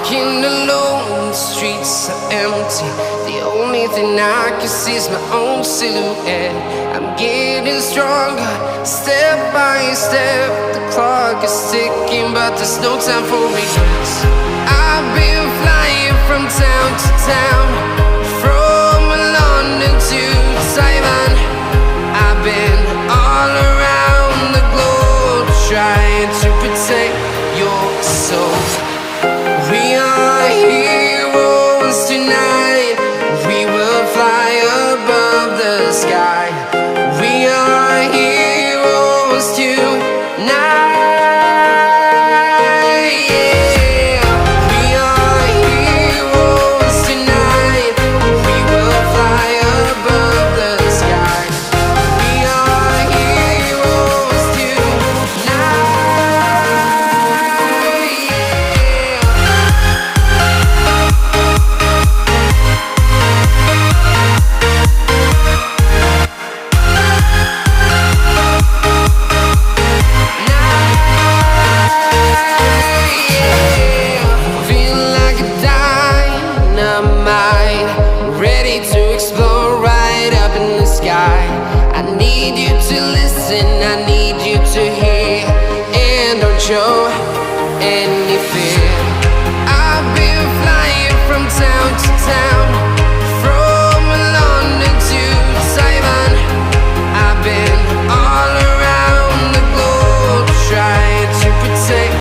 Walking alone, the streets are empty. The only thing I can see is my own silhouette. I'm getting stronger, step by step. The clock is ticking, but there's no time for regrets. I've been flying from town to town, from London to Taiwan.